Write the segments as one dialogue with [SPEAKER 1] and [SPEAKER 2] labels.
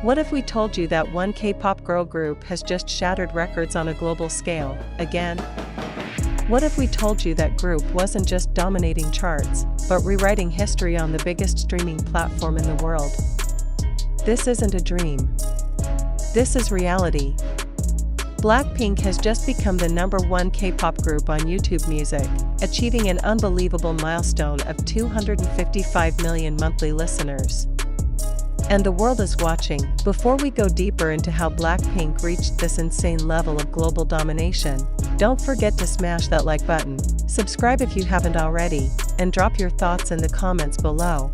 [SPEAKER 1] What if we told you that one K-pop girl group has just shattered records on a global scale, again? What if we told you that group wasn't just dominating charts, but rewriting history on the biggest streaming platform in the world? This isn't a dream. This is reality. Blackpink has just become the #1 K-pop group on YouTube Music, achieving an unbelievable milestone of 255 million monthly listeners. And the world is watching. Before we go deeper into how Blackpink reached this insane level of global domination, don't forget to smash that like button, subscribe if you haven't already, and drop your thoughts in the comments below.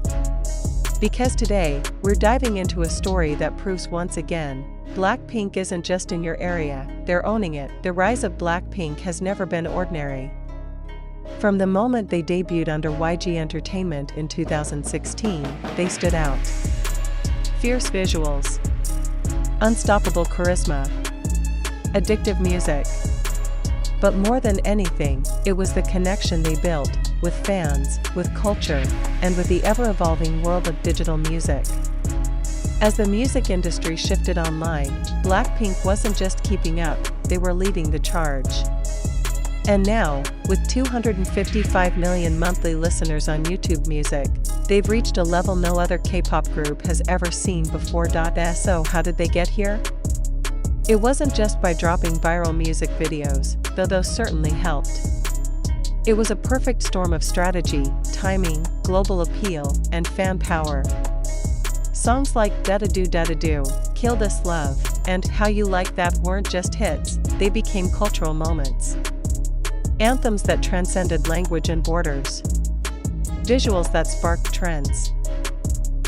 [SPEAKER 1] Because today, we're diving into a story that proves once again, Blackpink isn't just in your area, they're owning it. The rise of Blackpink has never been ordinary. From the moment they debuted under YG Entertainment in 2016, they stood out. Fierce visuals, unstoppable charisma, addictive music. But more than anything, it was the connection they built, with fans, with culture, and with the ever-evolving world of digital music. As the music industry shifted online, Blackpink wasn't just keeping up, they were leading the charge. And now, with 255 million monthly listeners on YouTube Music, they've reached a level no other K-pop group has ever seen before. So how did they get here? It wasn't just by dropping viral music videos, though those certainly helped. It was a perfect storm of strategy, timing, global appeal, and fan power. Songs like Da-Da-Do, Kill This Love, and How You Like That weren't just hits, they became cultural moments. Anthems that transcended language and borders. Visuals that sparked trends.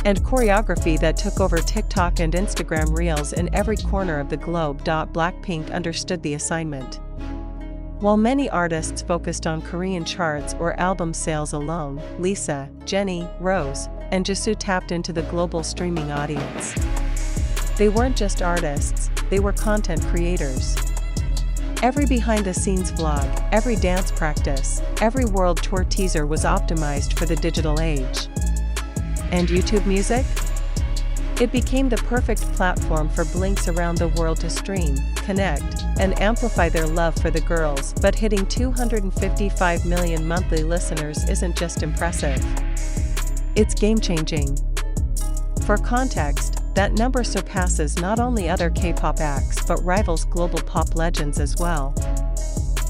[SPEAKER 1] And choreography that took over TikTok and Instagram Reels in every corner of the globe. Blackpink understood the assignment. While many artists focused on Korean charts or album sales alone, Lisa, Jennie, Rosé, and Jisoo tapped into the global streaming audience. They weren't just artists, they were content creators. Every behind-the-scenes vlog, every dance practice, every world tour teaser was optimized for the digital age. And YouTube Music? It became the perfect platform for blinks around the world to stream, connect, and amplify their love for the girls. But hitting 255 million monthly listeners isn't just impressive. It's game-changing. For context, that number surpasses not only other K-pop acts but rivals global pop legends as well.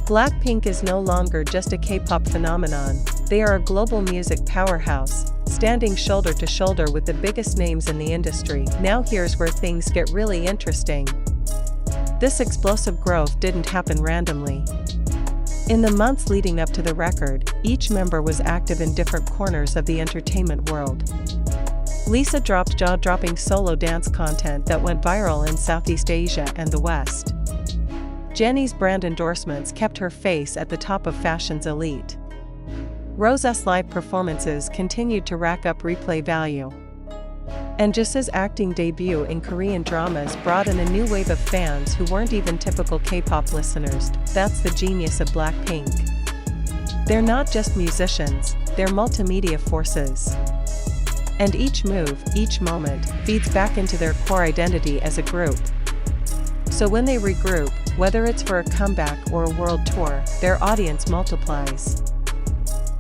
[SPEAKER 1] Blackpink is no longer just a K-pop phenomenon, they are a global music powerhouse, standing shoulder to shoulder with the biggest names in the industry. Now here's where things get really interesting. This explosive growth didn't happen randomly. In the months leading up to the record, each member was active in different corners of the entertainment world. Lisa dropped jaw-dropping solo dance content that went viral in Southeast Asia and the West. Jennie's brand endorsements kept her face at the top of fashion's elite. Rosé's live performances continued to rack up replay value. And Jisoo's acting debut in Korean dramas brought in a new wave of fans who weren't even typical K-pop listeners. That's the genius of Blackpink. They're not just musicians, they're multimedia forces. And each move, each moment, feeds back into their core identity as a group. So when they regroup, whether it's for a comeback or a world tour, their audience multiplies.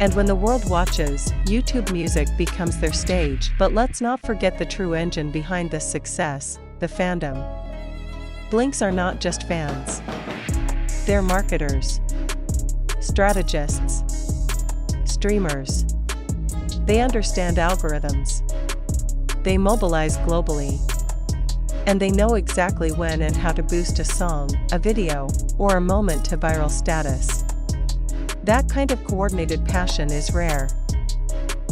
[SPEAKER 1] And when the world watches, YouTube Music becomes their stage. But let's not forget the true engine behind this success, the fandom. Blinks are not just fans. They're marketers, strategists, streamers. They understand algorithms. They mobilize globally. And they know exactly when and how to boost a song, a video, or a moment to viral status. That kind of coordinated passion is rare.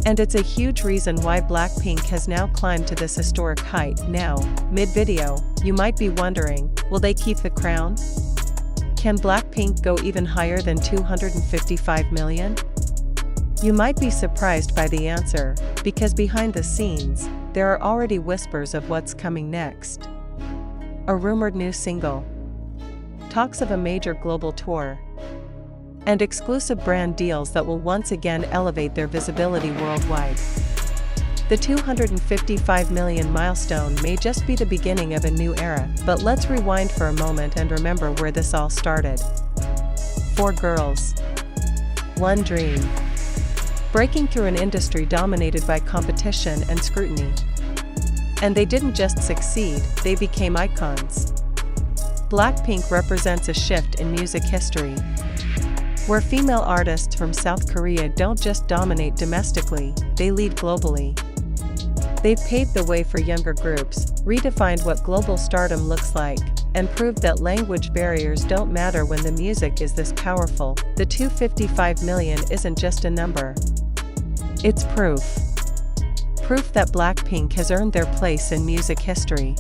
[SPEAKER 1] And it's a huge reason why Blackpink has now climbed to this historic height. Now, mid-video, you might be wondering, will they keep the crown? Can Blackpink go even higher than 255 million? You might be surprised by the answer, because behind the scenes, there are already whispers of what's coming next. A rumored new single, talks of a major global tour, and exclusive brand deals that will once again elevate their visibility worldwide. The 255 million milestone may just be the beginning of a new era, but let's rewind for a moment and remember where this all started. 4 girls. One dream. Breaking through an industry dominated by competition and scrutiny. And they didn't just succeed, they became icons. Blackpink represents a shift in music history, where female artists from South Korea don't just dominate domestically, they lead globally. They've paved the way for younger groups, redefined what global stardom looks like, and proved that language barriers don't matter when the music is this powerful. The 255 million isn't just a number. It's proof. Proof that Blackpink has earned their place in music history.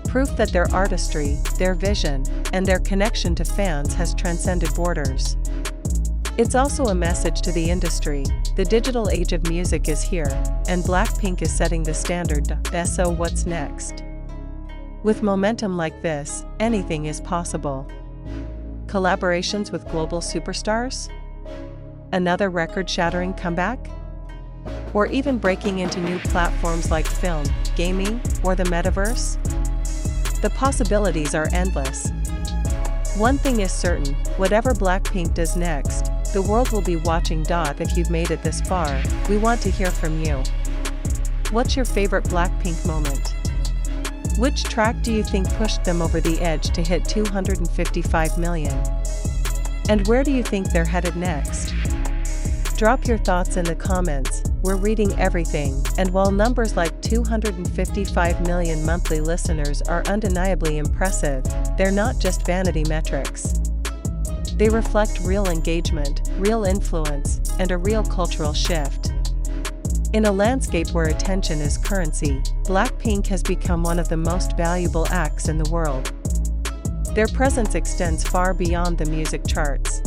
[SPEAKER 1] Proof that their artistry, their vision, and their connection to fans has transcended borders. It's also a message to the industry. The digital age of music is here, and Blackpink is setting the standard. So what's next? With momentum like this, anything is possible. Collaborations with global superstars? Another record-shattering comeback? Or even breaking into new platforms like film, gaming, or the metaverse? The possibilities are endless. One thing is certain, whatever Blackpink does next, the world will be watching. If you've made it this far, we want to hear from you. What's your favorite Blackpink moment? Which track do you think pushed them over the edge to hit 255 million? And where do you think they're headed next? Drop your thoughts in the comments. We're reading everything, and while numbers like 255 million monthly listeners are undeniably impressive, they're not just vanity metrics. They reflect real engagement, real influence, and a real cultural shift. In a landscape where attention is currency, Blackpink has become one of the most valuable acts in the world. Their presence extends far beyond the music charts.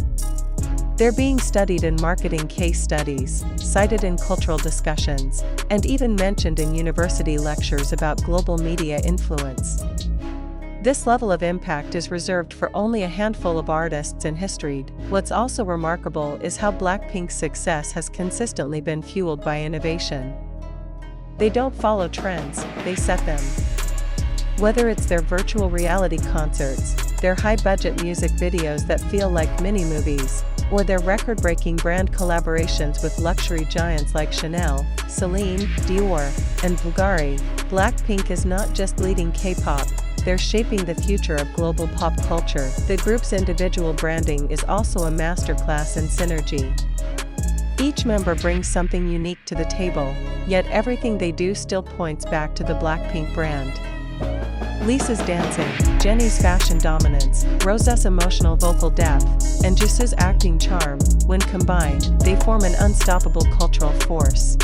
[SPEAKER 1] They're being studied in marketing case studies, cited in cultural discussions, and even mentioned in university lectures about global media influence. This level of impact is reserved for only a handful of artists in history. What's also remarkable is how Blackpink's success has consistently been fueled by innovation. They don't follow trends, they set them. Whether it's their virtual reality concerts, their high-budget music videos that feel like mini-movies, or their record-breaking brand collaborations with luxury giants like Chanel, Celine, Dior, and Bulgari, Blackpink is not just leading K-pop, they're shaping the future of global pop culture. The group's individual branding is also a masterclass in synergy. Each member brings something unique to the table, yet everything they do still points back to the Blackpink brand. Lisa's dancing, Jennie's fashion dominance, Rosé's emotional vocal depth, and Jisoo's acting charm, when combined, they form an unstoppable cultural force.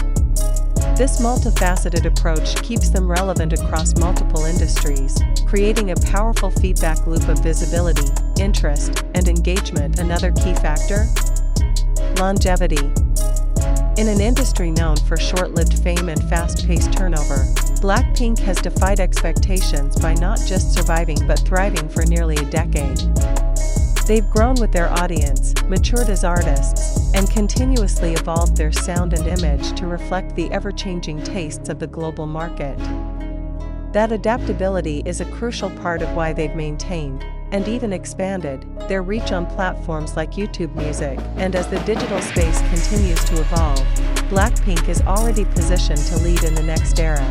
[SPEAKER 1] This multifaceted approach keeps them relevant across multiple industries, creating a powerful feedback loop of visibility, interest, and engagement. Another key factor? Longevity. In an industry known for short-lived fame and fast-paced turnover, Blackpink has defied expectations by not just surviving but thriving for nearly a decade. They've grown with their audience, matured as artists, and continuously evolved their sound and image to reflect the ever-changing tastes of the global market. That adaptability is a crucial part of why they've maintained, and even expanded, their reach on platforms like YouTube Music. And as the digital space continues to evolve, Blackpink is already positioned to lead in the next era.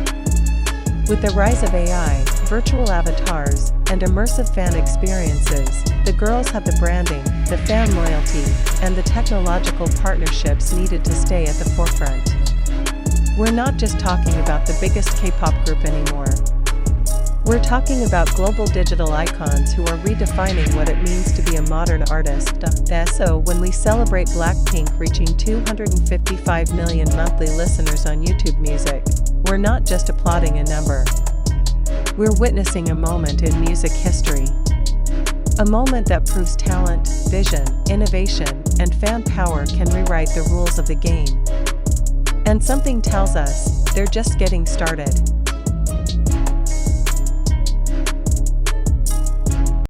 [SPEAKER 1] With the rise of AI, virtual avatars, and immersive fan experiences, the girls have the branding, the fan loyalty, and the technological partnerships needed to stay at the forefront. We're not just talking about the biggest K-pop group anymore. We're talking about global digital icons who are redefining what it means to be a modern artist. So when we celebrate Blackpink reaching 255 million monthly listeners on YouTube Music, we're not just applauding a number. We're witnessing a moment in music history. A moment that proves talent, vision, innovation, and fan power can rewrite the rules of the game. And something tells us, they're just getting started.